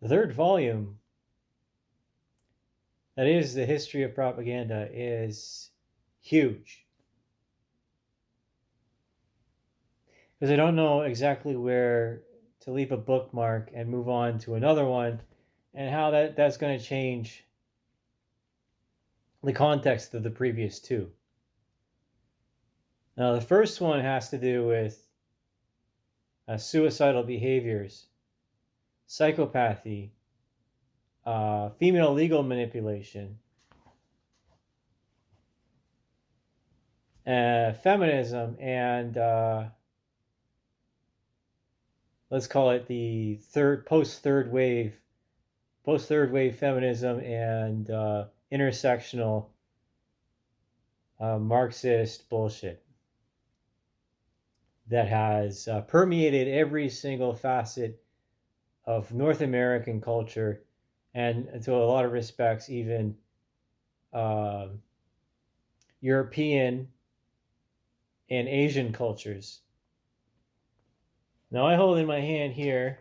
The third volume, that is the history of propaganda, is huge. Because I don't know exactly where to leave a bookmark and move on to another one, and how that's going to change the context of the previous two. Now, the first one has to do with suicidal behaviors, psychopathy, female legal manipulation, feminism, and let's call it the post-third wave feminism and intersectional Marxist bullshit that has permeated every single facet of North American culture, and to a lot of respects, even European and Asian cultures. Now, I hold in my hand here,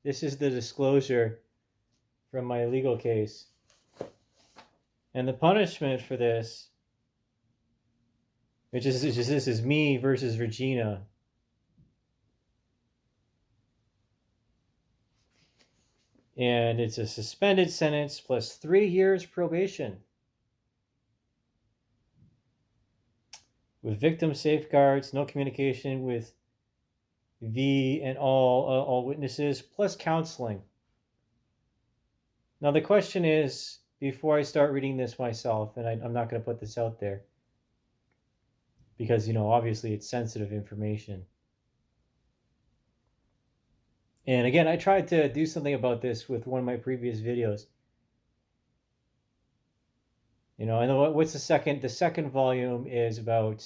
this is the disclosure from my legal case. And the punishment for this, this is me versus Regina. And it's a suspended sentence plus 3 years probation with victim safeguards, no communication with V and all witnesses, plus counseling. Now the question is, before I start reading this myself, and I'm not going to put this out there because, obviously it's sensitive information. And again, I tried to do something about this with one of my previous videos. And what's the second? The second volume is about,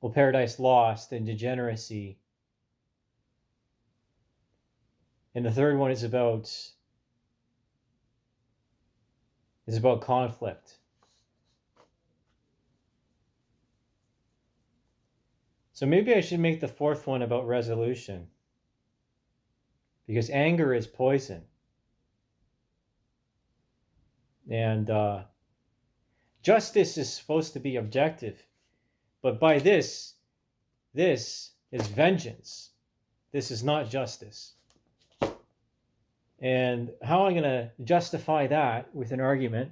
well, Paradise Lost and degeneracy. And the third one is about conflict. So maybe I should make the fourth one about resolution, because anger is poison. And justice is supposed to be objective, but by this is vengeance. This is not justice. And how I'm going to justify that with an argument,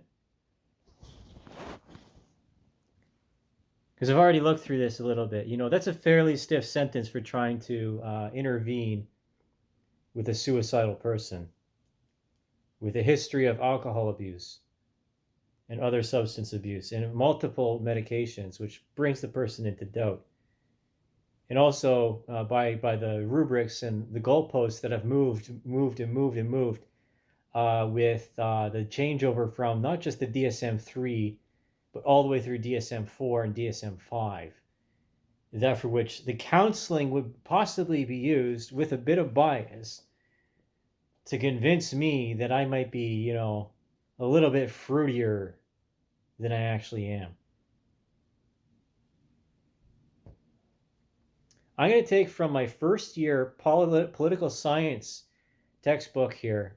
because I've already looked through this a little bit. That's a fairly stiff sentence for trying to intervene with a suicidal person with a history of alcohol abuse and other substance abuse and multiple medications, which brings the person into doubt. And also by the rubrics and the goalposts that have moved with the changeover from not just the DSM-3, but all the way through DSM-4 and DSM-5. That for which the counseling would possibly be used with a bit of bias to convince me that I might be, a little bit fruitier than I actually am. I'm going to take from my first year political science textbook here.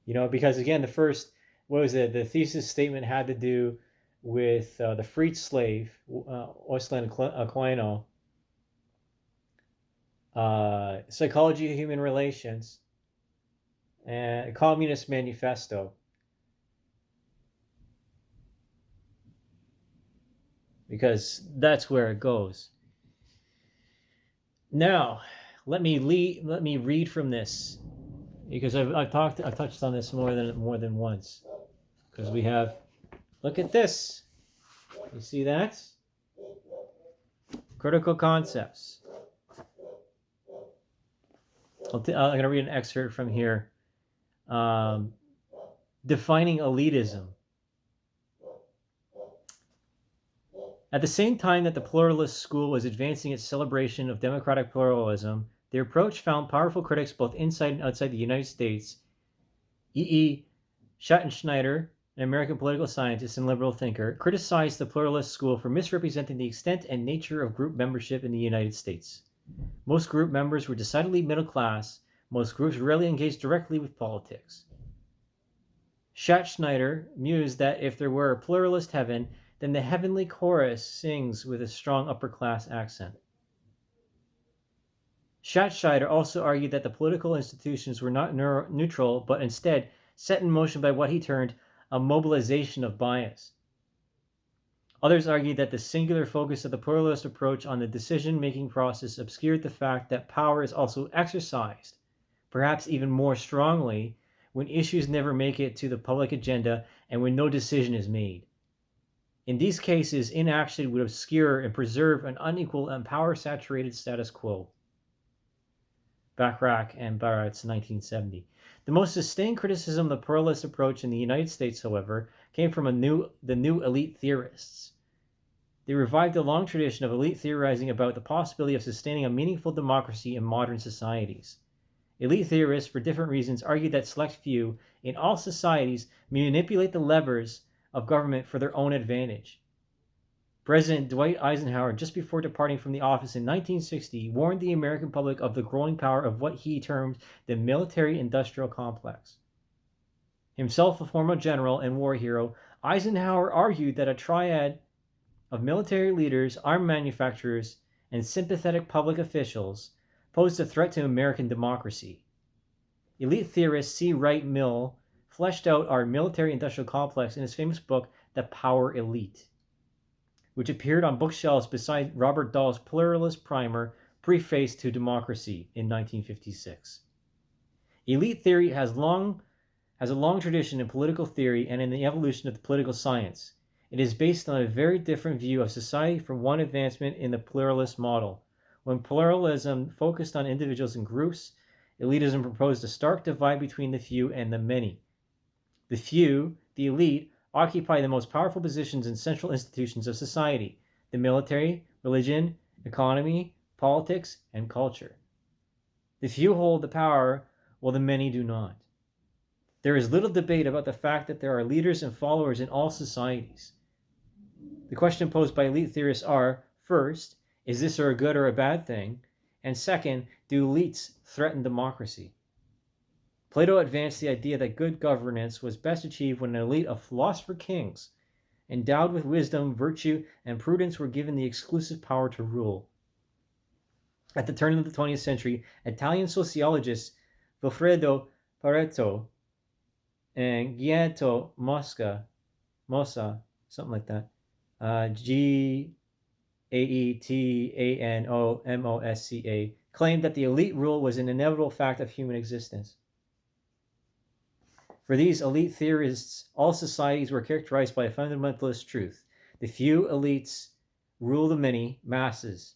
Because again, the first, the thesis statement had to do with the freed slave, Oisland Aquino, psychology of human relations, and Communist Manifesto. Because that's where it goes. Now, let me read from this, because I've touched on this more than once. Because we have, look at this. You see that? Critical concepts. I'm going to read an excerpt from here. Defining elitism. At the same time that the pluralist school was advancing its celebration of democratic pluralism, their approach found powerful critics both inside and outside the United States. E. Schattenschneider, an American political scientist and liberal thinker, criticized the pluralist school for misrepresenting the extent and nature of group membership in the United States. Most group members were decidedly middle class. Most groups rarely engaged directly with politics. Schachtschneider mused that if there were a pluralist heaven, then the heavenly chorus sings with a strong upper class accent. Schachtschneider also argued that the political institutions were not neutral, but instead set in motion by what he termed a mobilization of bias. Others argued that the singular focus of the pluralist approach on the decision-making process obscured the fact that power is also exercised, perhaps even more strongly, when issues never make it to the public agenda and when no decision is made. In these cases, inaction would obscure and preserve an unequal and power-saturated status quo. Bachrach and Barrett's 1970. The most sustained criticism of the pluralist approach in the United States, however, came from the new elite theorists. They revived a long tradition of elite theorizing about the possibility of sustaining a meaningful democracy in modern societies. Elite theorists, for different reasons, argued that select few in all societies manipulate the levers of government for their own advantage. President Dwight Eisenhower, just before departing from the office in 1960, warned the American public of the growing power of what he termed the military-industrial complex. Himself a former general and war hero, Eisenhower argued that a triad of military leaders, arms manufacturers, and sympathetic public officials posed a threat to American democracy. Elite theorist C. Wright Mill fleshed out our military-industrial complex in his famous book, The Power Elite, which appeared on bookshelves beside Robert Dahl's pluralist primer, Preface to Democracy, in 1956. Elite theory has a long tradition in political theory and in the evolution of the political science. It is based on a very different view of society from one advancement in the pluralist model. When pluralism focused on individuals and groups, elitism proposed a stark divide between the few and the many. The few, the elite, occupy the most powerful positions in central institutions of society: the military, religion, economy, politics, and culture. The few hold the power, while the many do not. There is little debate about the fact that there are leaders and followers in all societies. The question posed by elite theorists are, first, is this a good or a bad thing? And second, do elites threaten democracy? Plato advanced the idea that good governance was best achieved when an elite of philosopher kings, endowed with wisdom, virtue, and prudence, were given the exclusive power to rule. At the turn of the 20th century, Italian sociologists Vilfredo Pareto and Gaetano Mossa, something like that, Gaetanomossa, claimed that the elite rule was an inevitable fact of human existence. For these elite theorists, all societies were characterized by a fundamentalist truth: the few elites rule the many masses.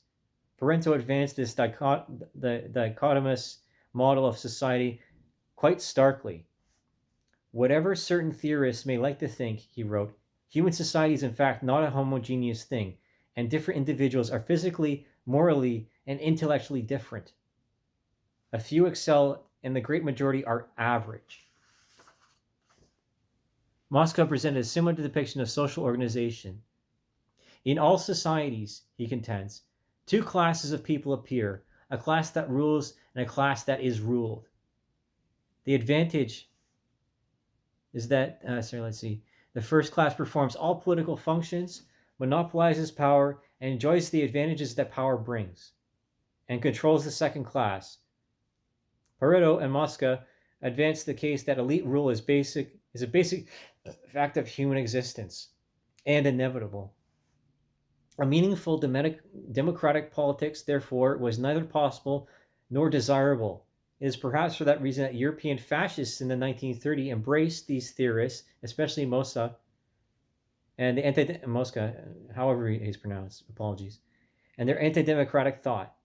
Pareto advanced this dichotomous model of society quite starkly. Whatever certain theorists may like to think, he wrote, human society is in fact not a homogeneous thing, and different individuals are physically, morally, and intellectually different. A few excel, and the great majority are average. Mosca presented a similar depiction of social organization. In all societies, he contends, two classes of people appear: a class that rules and a class that is ruled. The advantage is that, the first class performs all political functions, monopolizes power, and enjoys the advantages that power brings, and controls the second class. Pareto and Mosca advanced the case that elite rule is a basic fact of human existence and inevitable. A meaningful democratic politics, therefore, was neither possible nor desirable. It is perhaps for that reason that European fascists in the 1930s embraced these theorists, especially Mossa, and the Mosca, however he's pronounced, apologies, and their anti-democratic thought.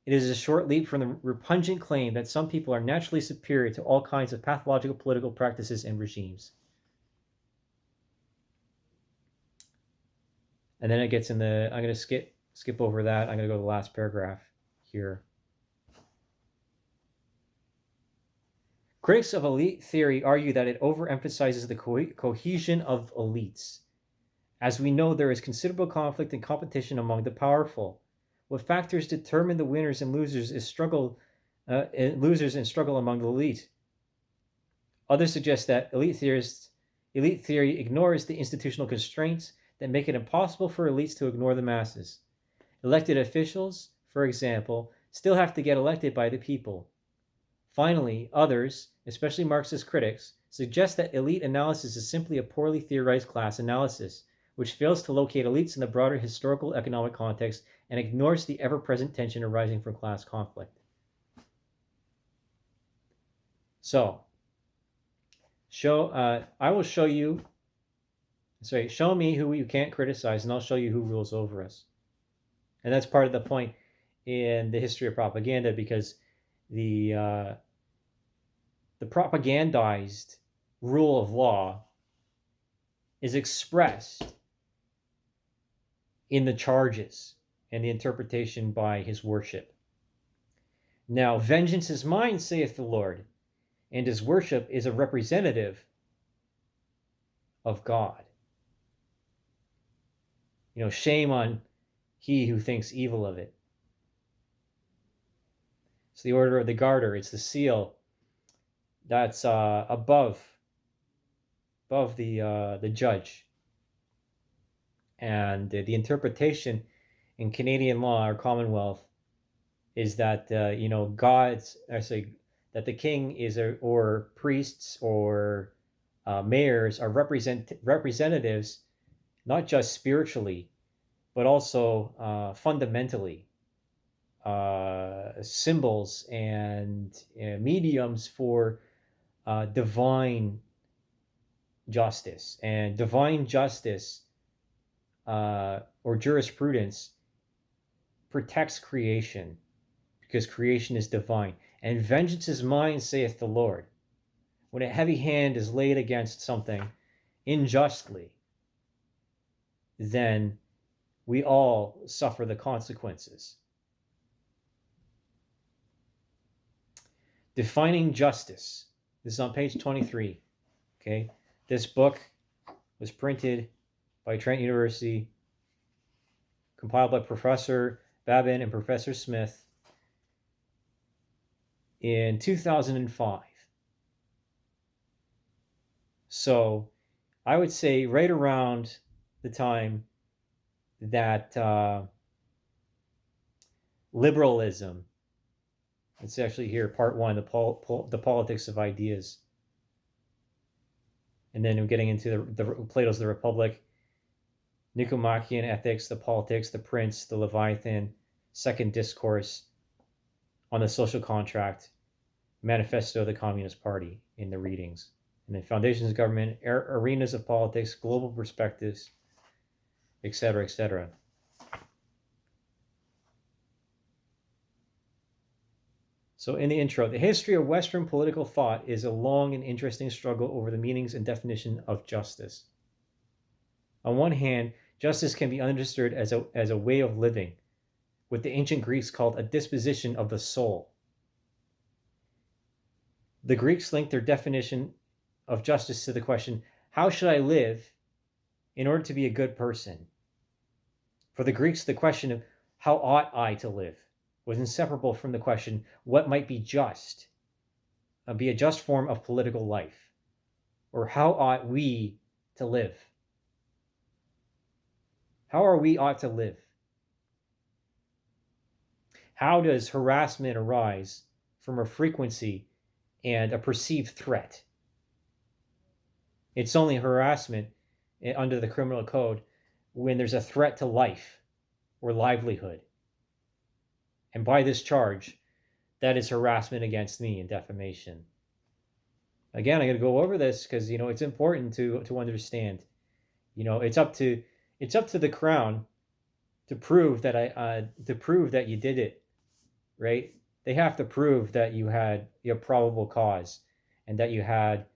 It is a short leap from the repugnant claim that some people are naturally superior to all kinds of pathological political practices and regimes. And then it gets in the, I'm going to skip over that. I'm going to go to the last paragraph here. Critics of elite theory argue that it overemphasizes the cohesion of elites. As we know, there is considerable conflict and competition among the powerful. What factors determine the winners and losers losers and struggle among the elite. Others suggest that elite theory ignores the institutional constraints that make it impossible for elites to ignore the masses. Elected officials, for example, still have to get elected by the people. Finally, others, especially Marxist critics, suggest that elite analysis is simply a poorly theorized class analysis, which fails to locate elites in the broader historical economic context and ignores the ever-present tension arising from class conflict. So, I will show you, show me who you can't criticize, and I'll show you who rules over us. And that's part of the point in the history of propaganda, because the propagandized rule of law is expressed in the charges and the interpretation by his worship. Now, vengeance is mine, saith the Lord, and his worship is a representative of God. Shame on he who thinks evil of it. It's the order of the garter. It's the seal that's above the judge. And the interpretation in Canadian law or Commonwealth is that that the king is or priests or mayors are representatives, not just spiritually, but also fundamentally, symbols and mediums for divine justice. And divine justice or jurisprudence protects creation, because creation is divine. And vengeance is mine, saith the Lord. When a heavy hand is laid against something unjustly, then we all suffer the consequences. Defining justice. This is on page 23. Okay, this book was printed by Trent University, compiled by Professor Babin and Professor Smith in 2005. So I would say right around the time that liberalism, it's actually here, part one, the politics of ideas. And then I'm getting into the Plato's The Republic, Nicomachean Ethics, the Politics, the Prince, the Leviathan, Second Discourse on the Social Contract, Manifesto of the Communist Party in the readings. And then Foundations of Government, Arenas of Politics, Global Perspectives, etc., etc. So in the intro, the history of Western political thought is a long and interesting struggle over the meanings and definition of justice. On one hand, justice can be understood as a way of living, what the ancient Greeks called a disposition of the soul. The Greeks linked their definition of justice to the question, how should I live in order to be a good person? For the Greeks, the question of how ought I to live was inseparable from the question, what might be just, be a just form of political life, or how ought we to live? How are we ought to live? How does harassment arise from a frequency and a perceived threat? It's only harassment under the criminal code when there's a threat to life or livelihood. And by this charge, that is harassment against me and defamation. Again, I'm going to go over this because it's important to understand. It's up to the Crown to prove that you did it, right? They have to prove that you had your probable cause and that you had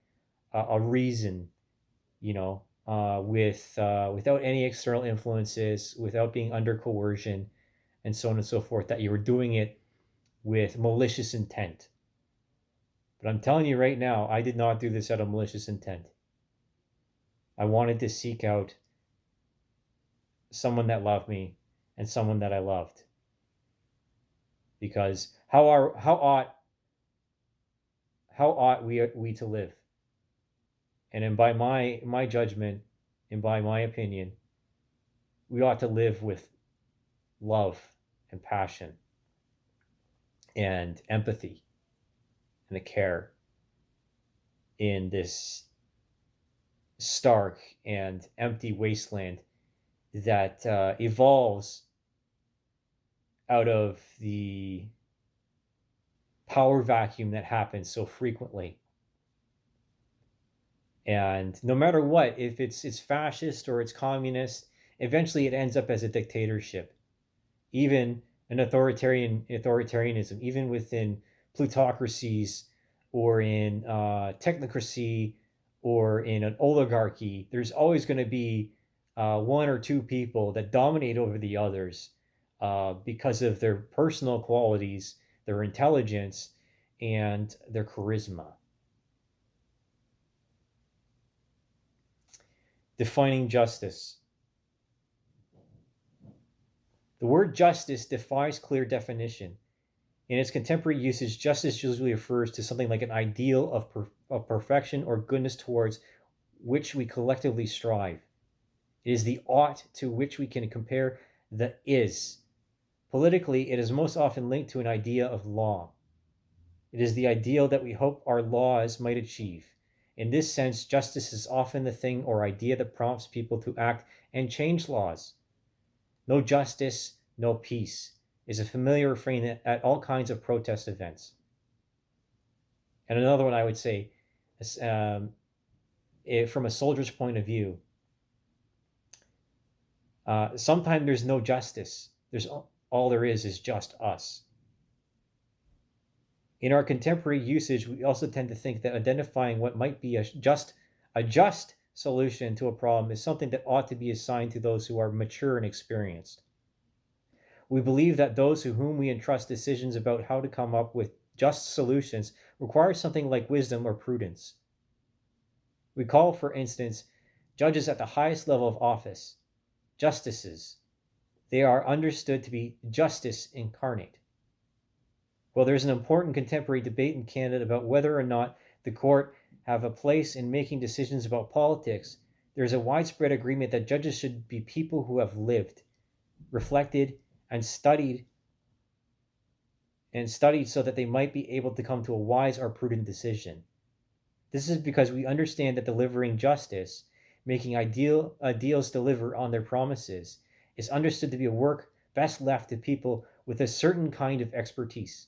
a reason, without any external influences, without being under coercion, and so on and so forth, that you were doing it with malicious intent. But I'm telling you right now, I did not do this out of malicious intent. I wanted to seek out someone that loved me and someone that I loved. because how ought we to live? And by my judgment, and by my opinion, we ought to live with love and passion and empathy and a care in this stark and empty wasteland that evolves out of the power vacuum that happens so frequently. And no matter what, if it's fascist or it's communist, eventually it ends up as a dictatorship. Even an authoritarianism, even within plutocracies or in technocracy or in an oligarchy, there's always going to be one or two people that dominate over the others because of their personal qualities, their intelligence, and their charisma. Defining justice. The word justice defies clear definition. In its contemporary usage, justice usually refers to something like an ideal of perfection or goodness towards which we collectively strive. It is the ought to which we can compare the is. Politically, it is most often linked to an idea of law. It is the ideal that we hope our laws might achieve. In this sense, justice is often the thing or idea that prompts people to act and change laws. No justice, no peace is a familiar refrain at all kinds of protest events. And another one I would say, from a soldier's point of view, sometimes there's no justice. There's all there is just us. In our contemporary usage, we also tend to think that identifying what might be a just solution to a problem is something that ought to be assigned to those who are mature and experienced. We believe that those to whom we entrust decisions about how to come up with just solutions require something like wisdom or prudence. We call, for instance, judges at the highest level of office justices. They are understood to be justice incarnate. Well, there's an important contemporary debate in Canada about whether or not the court have a place in making decisions about politics. There's a widespread agreement that judges should be people who have lived, reflected, and studied so that they might be able to come to a wise or prudent decision. This is because we understand that delivering justice, making ideals deliver on their promises, is understood to be a work best left to people with a certain kind of expertise.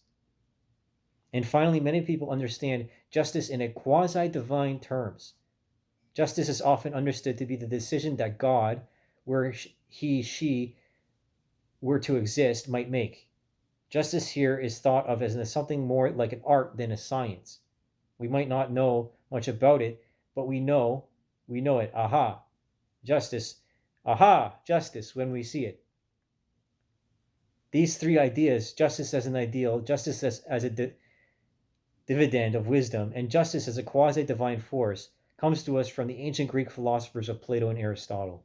And finally, many people understand justice in a quasi-divine terms. Justice is often understood to be the decision that God, where she were to exist, might make. Justice here is thought of as something more like an art than a science. We might not know much about it, but we know it. Aha, justice. Aha, justice, when we see it. These three ideas, justice as an ideal, justice as a dividend of wisdom, and justice as a quasi-divine force, comes to us from the ancient Greek philosophers of Plato and Aristotle.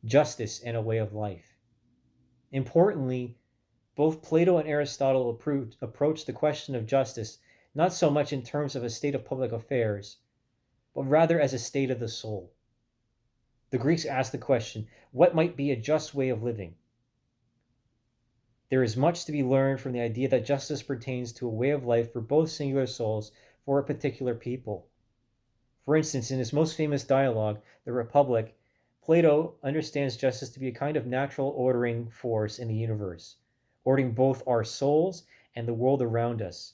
Justice and a way of life. Importantly, both Plato and Aristotle approach the question of justice not so much in terms of a state of public affairs, but rather as a state of the soul. The Greeks asked the question, what might be a just way of living? There is much to be learned from the idea that justice pertains to a way of life for both singular souls for a particular people. For instance, in his most famous dialogue, The Republic, Plato understands justice to be a kind of natural ordering force in the universe, ordering both our souls and the world around us.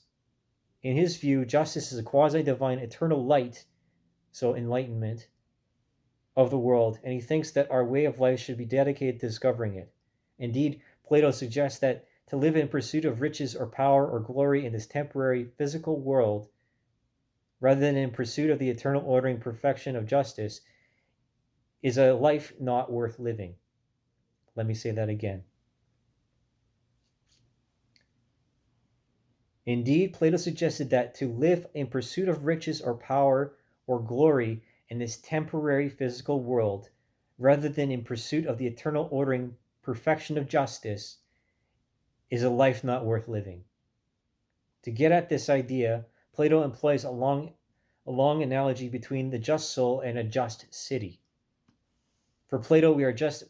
In his view, justice is a quasi-divine eternal light, so enlightenment, of the world, and he thinks that our way of life should be dedicated to discovering it. Indeed, Plato suggests that to live in pursuit of riches or power or glory in this temporary physical world, rather than in pursuit of the eternal ordering perfection of justice, is a life not worth living. Let me say that again. Indeed, Plato suggested that to live in pursuit of riches or power or glory in this temporary physical world, rather than in pursuit of the eternal ordering perfection of justice, is a life not worth living. To get at this idea, Plato employs a long analogy between the just soul and a just city. For Plato, we are just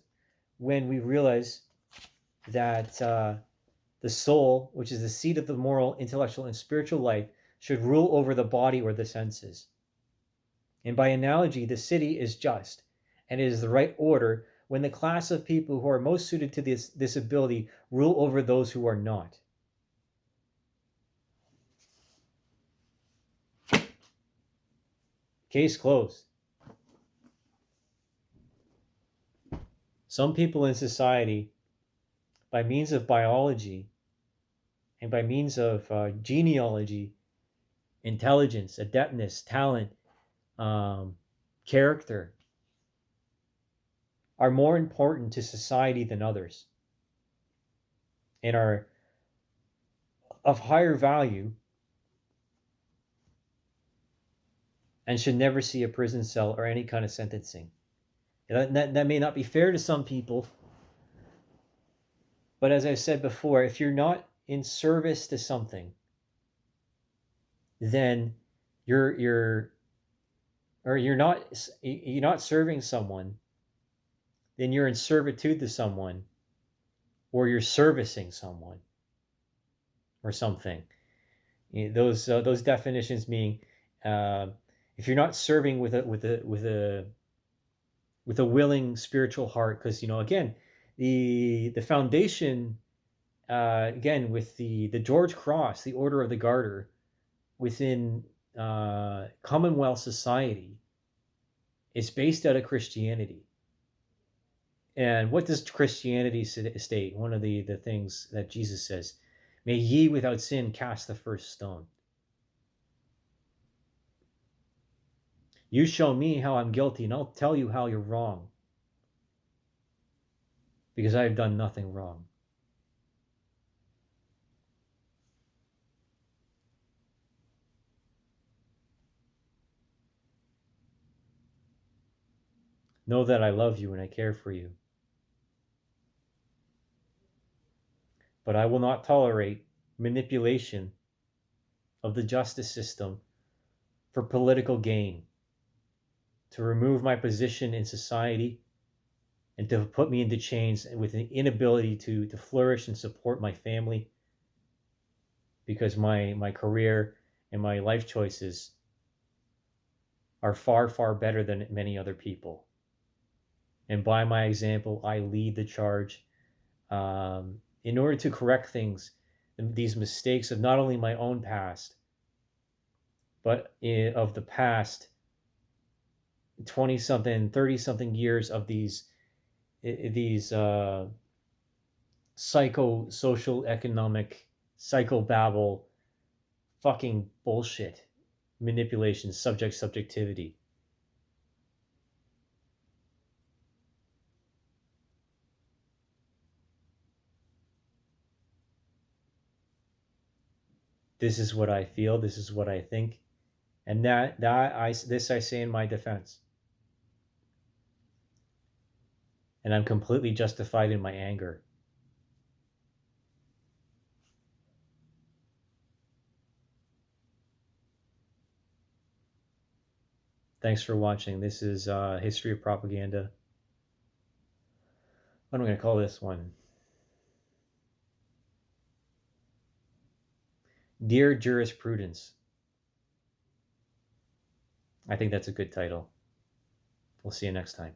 when we realize that the soul, which is the seat of the moral, intellectual, and spiritual life, should rule over the body or the senses. And by analogy, the city is just, and it is the right order when the class of people who are most suited to this ability rule over those who are not. Case closed. Some people in society, by means of biology and by means of genealogy, intelligence, adeptness, talent, character, are more important to society than others and are of higher value and should never see a prison cell or any kind of sentencing. That may not be fair to some people, but as I said before, if you're not in service to something, then you're or you're not serving someone, then you're in servitude to someone, or you're servicing someone or something. Those definitions mean if you're not serving with a willing spiritual heart, because again, the foundation, again, with the George Cross, the Order of the Garter, within Commonwealth society, is based out of Christianity. And what does Christianity state? One of the things that Jesus says, may ye without sin cast the first stone. You show me how I'm guilty, and I'll tell you how you're wrong, because I have done nothing wrong. Know that I love you and I care for you. But I will not tolerate manipulation of the justice system for political gain, to remove my position in society, and to put me into chains with an inability to flourish and support my family, because my career and my life choices are far, far better than many other people. And by my example, I lead the charge in order to correct things, these mistakes of not only my own past, but of the past 20 something, 30 something years of these social economic psychobabble fucking bullshit manipulation, subjectivity. This is what I feel, this is what I think, and this I say in my defense. And I'm completely justified in my anger. Thanks for watching. This is History of Propaganda. What am I going to call this one? Dear Jurisprudence. I think that's a good title. We'll see you next time.